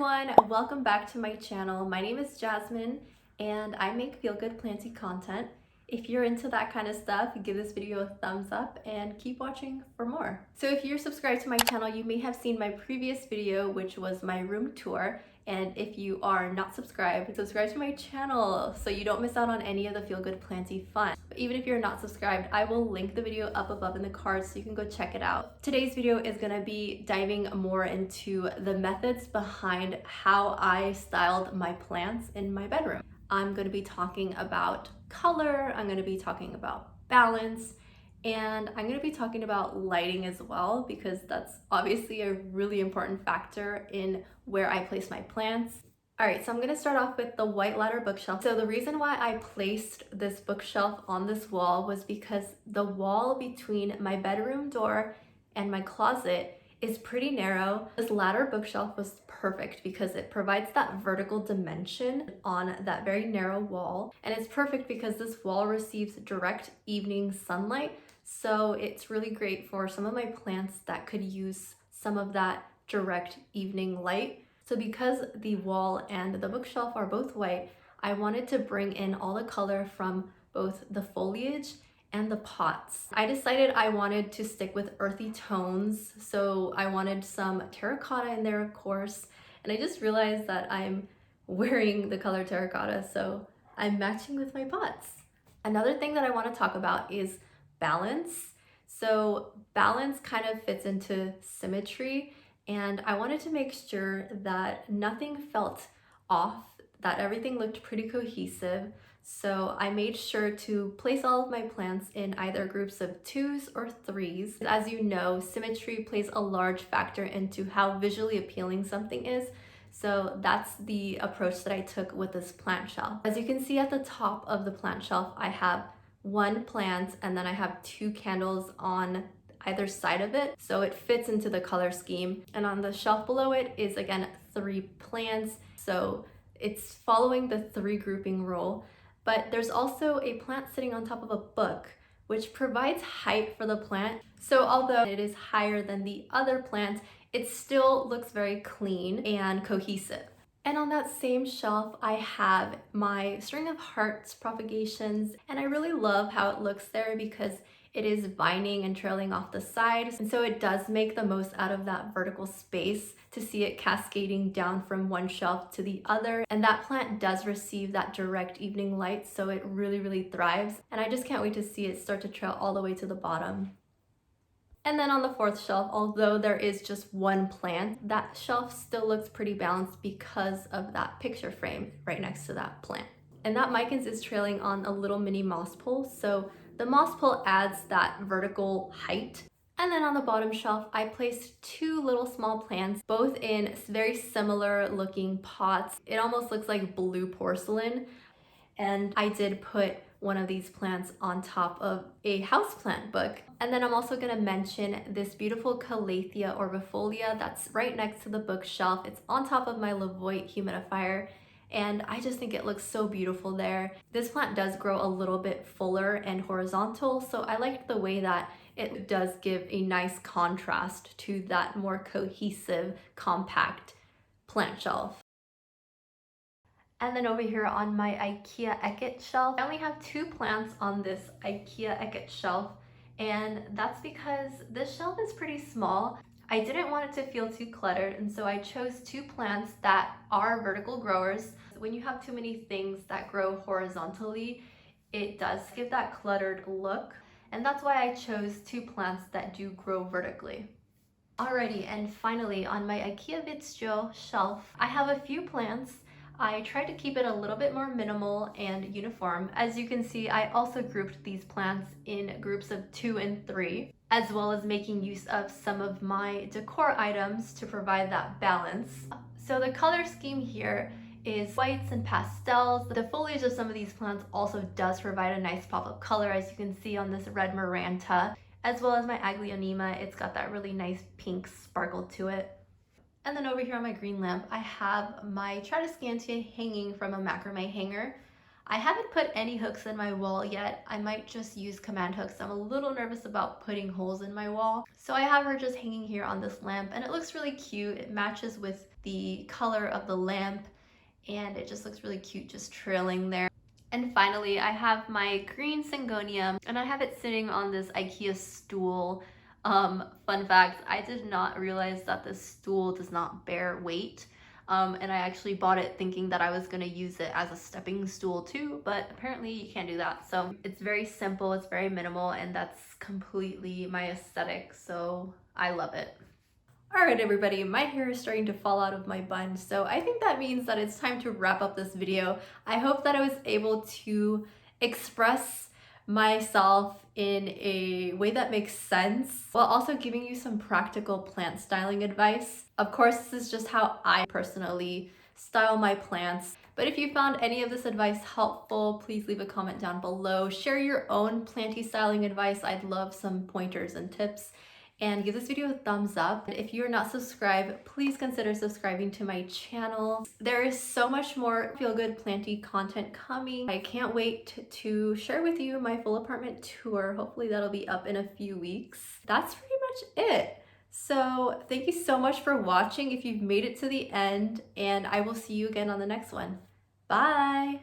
everyone, welcome back to my channel. My name is Jasmine and I make feel-good planty content. If you're into that kind of stuff, give this video a thumbs up and keep watching for more. So if you're subscribed to my channel, you may have seen my previous video, which was my room tour. And if you are not subscribed, subscribe to my channel so you don't miss out on any of the feel-good planty fun. But even if you're not subscribed, I will link the video up above in the cards so you can go check it out. Today's video is gonna be diving more into the methods behind how I styled my plants in my bedroom. I'm gonna be talking about color, I'm gonna be talking about balance, and I'm gonna be talking about lighting as well, because that's obviously a really important factor in where I place my plants. All right, so I'm gonna start off with the white ladder bookshelf. So the reason why I placed this bookshelf on this wall was because the wall between my bedroom door and my closet is pretty narrow. This ladder bookshelf was perfect because it provides that vertical dimension on that very narrow wall. And it's perfect because this wall receives direct evening sunlight. So it's really great for some of my plants that could use some of that direct evening light. So because the wall and the bookshelf are both white, I wanted to bring in all the color from both the foliage and the pots. I decided I wanted to stick with earthy tones, so I wanted some terracotta in there, of course, and I just realized that I'm wearing the color terracotta, so I'm matching with my pots. Another thing that I want to talk about is balance. So balance kind of fits into symmetry, and I wanted to make sure that nothing felt off, that everything looked pretty cohesive. So I made sure to place all of my plants in either groups of 2s or 3s. As you know, symmetry plays a large factor into how visually appealing something is. So that's the approach that I took with this plant shelf. As you can see at the top of the plant shelf, I have 1 plant and then I have 2 candles on either side of it. So it fits into the color scheme. And on the shelf below it is again 3 plants. So it's following the 3 grouping rule. But there's also a plant sitting on top of a book, which provides height for the plant. So although it is higher than the other plant, it still looks very clean and cohesive. And on that same shelf, I have my string of hearts propagations, and I really love how it looks there because it is vining and trailing off the sides. And so it does make the most out of that vertical space to see it cascading down from one shelf to the other. And that plant does receive that direct evening light, so it really thrives. And I just can't wait to see it start to trail all the way to the bottom. And then on the 4th shelf, although there is just 1 plant, that shelf still looks pretty balanced because of that picture frame right next to that plant. And that Micans is trailing on a little mini moss pole, so the moss pole adds that vertical height. And then on the bottom shelf, I placed 2 little small plants, both in very similar looking pots. It almost looks like blue porcelain. And I did put one of these plants on top of a houseplant book. And then I'm also gonna mention this beautiful Calathea orbifolia that's right next to the bookshelf. It's on top of my Lavoie humidifier, and I just think it looks so beautiful there. This plant does grow a little bit fuller and horizontal, so I liked the way that it does give a nice contrast to that more cohesive, compact plant shelf. And then over here on my Ikea Ecket shelf, I only have 2 plants on this Ikea Ecket shelf, and that's because this shelf is pretty small. I didn't want it to feel too cluttered, and so I chose 2 plants that are vertical growers. When you have too many things that grow horizontally, it does give that cluttered look, and that's why I chose 2 plants that do grow vertically. Alrighty, and finally on my Ikea Vitsjo shelf, I have a few plants. I tried to keep it a little bit more minimal and uniform. As you can see, I also grouped these plants in groups of 2 and 3, as well as making use of some of my decor items to provide that balance. So the color scheme here is whites and pastels. The foliage of some of these plants also does provide a nice pop of color, as you can see on this red Maranta, as well as my Aglaonema. It's got that really nice pink sparkle to it. And then over here on my green lamp, I have my Tradescantia hanging from a macrame hanger. I haven't put any hooks in my wall yet. I might just use command hooks. I'm a little nervous about putting holes in my wall. So I have her just hanging here on this lamp, and it looks really cute. It matches with the color of the lamp, and it just looks really cute just trailing there. And finally, I have my green syngonium, and I have it sitting on this IKEA stool. Fun fact, I did not realize that this stool does not bear weight. And I actually bought it thinking that I was gonna use it as a stepping stool too, but apparently you can't do that. So it's very simple, it's very minimal, and that's completely my aesthetic, so I love it. Alright everybody, my hair is starting to fall out of my bun, so I think that means that it's time to wrap up this video. I hope that I was able to express myself in a way that makes sense while also giving you some practical plant styling advice. Of course, this is just how I personally style my plants. But if you found any of this advice helpful, please leave a comment down below. Share your own planty styling advice. I'd love some pointers and tips. And give this video a thumbs up. If you're not subscribed, please consider subscribing to my channel. There is so much more feel-good planty content coming. I can't wait to share with you my full apartment tour. Hopefully that'll be up in a few weeks. That's pretty much it. So thank you so much for watching if you've made it to the end, and I will see you again on the next one. Bye!